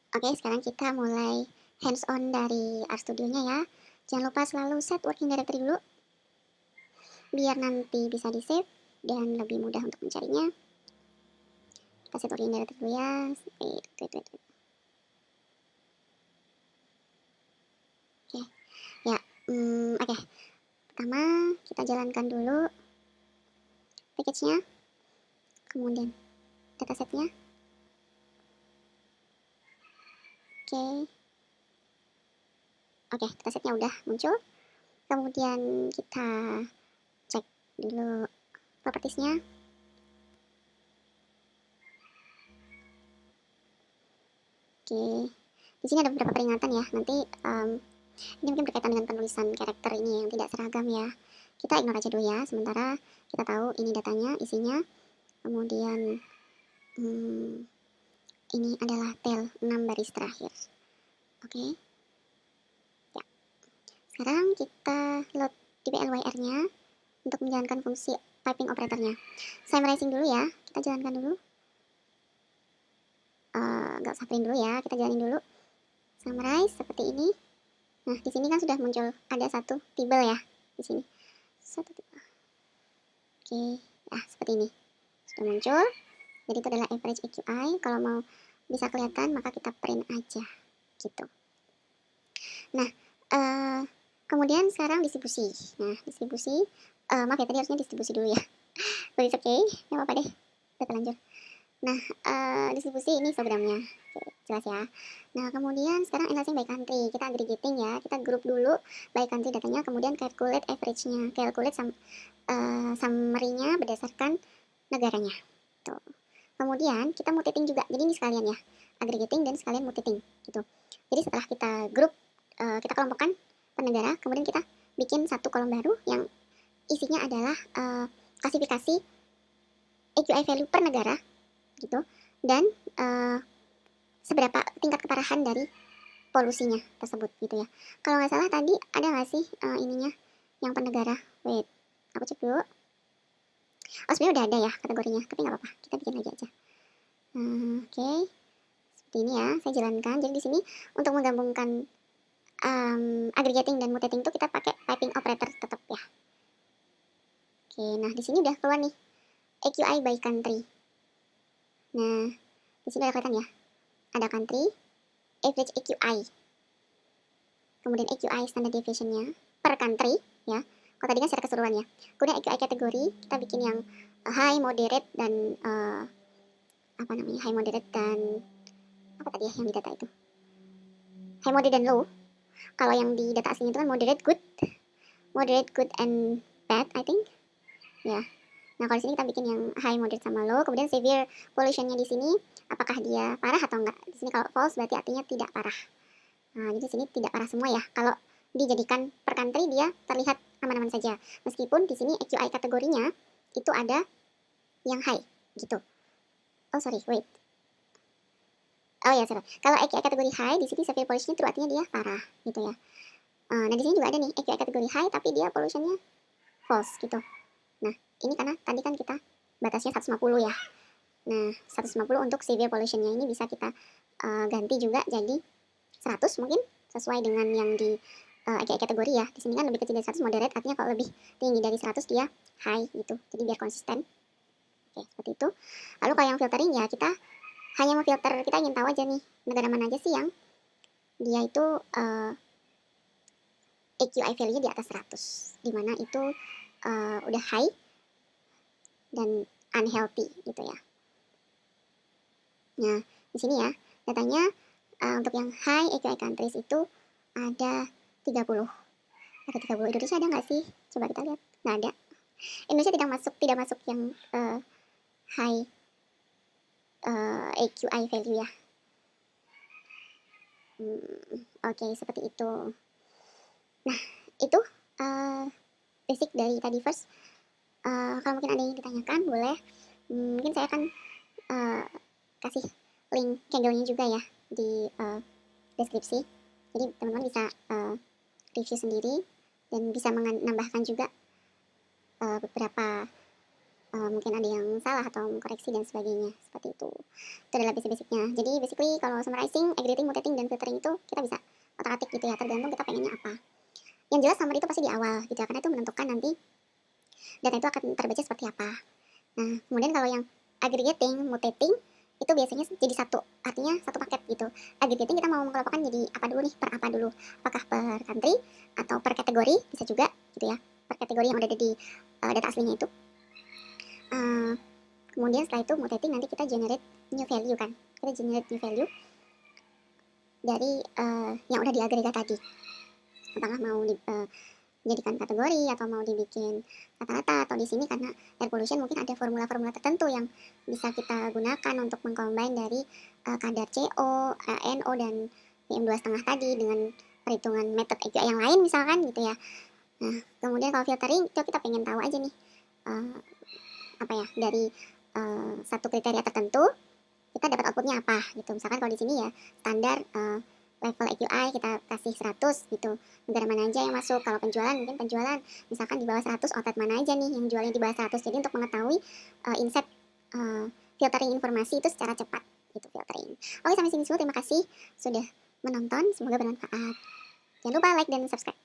Oke, sekarang kita mulai hands on dari RStudio-nya ya. Jangan lupa selalu set working directory dulu, biar nanti bisa di save dan lebih mudah untuk mencarinya. Kita set working directory dulu ya. Wait. Oke, ya. Oke. Pertama, kita jalankan dulu package-nya, kemudian datasetnya. Oke, datasetnya udah muncul. Kemudian kita cek dulu propertiesnya. Oke, di sini ada beberapa peringatan ya. Nanti ini mungkin berkaitan dengan penulisan karakter ini yang tidak seragam ya. Kita ignore aja dulu ya. Sementara kita tahu ini datanya, isinya. Kemudian ini adalah tail 6 baris terakhir. Oke. Ya. Sekarang kita load dplyr-nya untuk menjalankan fungsi typing operatornya. Summarizing dulu ya. Kita jalankan dulu. Nggak usah print dulu ya. Kita jalanin dulu. Summarize seperti ini. Nah, di sini kan sudah muncul ada satu table ya di sini. Satu table. Oke, nah seperti ini. Sudah muncul. Jadi itu adalah average AQI. Kalau mau bisa kelihatan maka kita print aja gitu. Nah, kemudian sekarang distribusi. Nah, distribusi maaf ya tadi harusnya distribusi dulu ya. But it's okay, nggak apa-apa deh. Kita lanjut. Nah, distribusi ini programnya. Oke, jelas ya. Nah, kemudian sekarang analyzing by country. Kita aggregating ya. Kita grup dulu by country datanya, kemudian calculate average-nya. Calculate summary-nya berdasarkan negaranya. Tuh. Kemudian kita mutating juga. Jadi ini sekalian ya. Aggregating dan sekalian mutating gitu. Jadi setelah kita grup, kita kelompokkan per negara, kemudian kita bikin satu kolom baru yang isinya adalah klasifikasi AQI value per negara gitu, dan seberapa tingkat keparahan dari polusinya tersebut gitu ya. Kalau nggak salah tadi ada nggak sih ininya yang per negara? Wait, aku cek dulu. Oh sebenarnya udah ada ya kategorinya, tapi nggak apa-apa, kita bikin lagi aja. Oke, seperti ini ya, saya jalankan. Jadi di sini untuk menggabungkan aggregating dan mutating itu kita pakai typing operator tetap ya. Oke, nah di sini udah keluar nih AQI by country. Nah, di sini ada kelihatan ya. Ada country, average AQI. Kemudian AQI standard deviation-nya per country ya. Kalau tadi kan secara keseluruhan ya. Kemudian AQI kategori, kita bikin yang high, moderate, dan high, moderate, dan apa tadi ya yang di data itu? High, moderate, dan low. Kalau yang di data aslinya itu kan moderate, good, and bad, I think. Ya. Nah, kalau di sini kita bikin yang high, moderate, sama low. Kemudian severe pollution-nya di sini, apakah dia parah atau enggak? Di sini kalau false berarti artinya tidak parah. Nah, jadi di sini tidak parah semua ya. Kalau dijadikan per country dia terlihat aman-aman saja. Meskipun di sini AQI kategorinya itu ada yang high gitu. Oh sorry, wait. Oh ya, sorry. Kalau AQI kategori high di sini severe pollution itu artinya dia parah gitu ya. Nah, di sini juga ada nih AQI kategori high tapi dia pollutionnya false gitu. Nah, ini karena tadi kan kita batasnya 150 ya. Nah, 150 untuk severe pollutionnya ini bisa kita ganti juga jadi 100 mungkin sesuai dengan yang di kategori ya. Di sini kan lebih kecil dari 100 moderate, artinya kalau lebih tinggi dari 100 dia high gitu. Jadi biar konsisten. Oke, seperti itu. Lalu kalau yang filtering ya kita hanya memfilter, kita ingin tahu aja nih negara mana aja sih yang dia itu AQI value-nya di atas 100. Dimana itu udah high dan unhealthy gitu ya. Nah, di sini ya datanya untuk yang high AQI countries itu ada 30. Ada 30. Indonesia ada nggak sih? Coba kita lihat. Nggak ada. Indonesia tidak masuk yang high AQI value ya. Oke, seperti itu. Nah, itu basic dari tadi first. Kalau mungkin ada yang ditanyakan, boleh. Mungkin saya akan kasih link Kaggle-nya juga ya di deskripsi. Jadi teman-teman bisa review sendiri dan bisa menambahkan juga beberapa mungkin ada yang salah atau mengkoreksi dan sebagainya, seperti itu. Itu adalah basic-basicnya. Jadi basically kalau summarizing, aggregating, mutating, dan filtering itu kita bisa otak-atik gitu ya, tergantung kita pengennya apa. Yang jelas summary itu pasti di awal gitu ya, karena itu menentukan nanti data itu akan terbaca seperti apa. Nah, kemudian kalau yang aggregating, mutating, itu biasanya jadi satu, artinya satu paket gitu. Aggregating kita mau mengelompokkan jadi apa dulu nih, per apa dulu. Apakah per country atau per kategori, bisa juga gitu ya. Per kategori yang udah ada di data aslinya itu. Kemudian setelah itu mutating, nanti kita generate new value kan. Kita generate new value dari yang udah diagregat tadi. Apakah mau dijadikan kategori atau mau dibikin rata-rata, atau di sini karena air pollution mungkin ada formula-formula tertentu yang bisa kita gunakan untuk mengcombine dari kadar CO, NO, dan PM2,5 tadi dengan perhitungan metode AQI yang lain misalkan gitu ya. Nah, kemudian kalau filtering itu kita pengen tahu aja nih apa ya, dari satu kriteria tertentu kita dapat outputnya apa gitu. Misalkan kalau di sini ya standar level AQI kita kasih 100 gitu, negara mana aja yang masuk. Kalau penjualan mungkin penjualan misalkan di bawah 100, outlet mana aja nih yang jualnya di bawah 100. Jadi untuk mengetahui insight filtering informasi itu secara cepat gitu, filtering. Oke, sampai sini dulu, terima kasih sudah menonton, semoga bermanfaat. Jangan lupa like dan subscribe.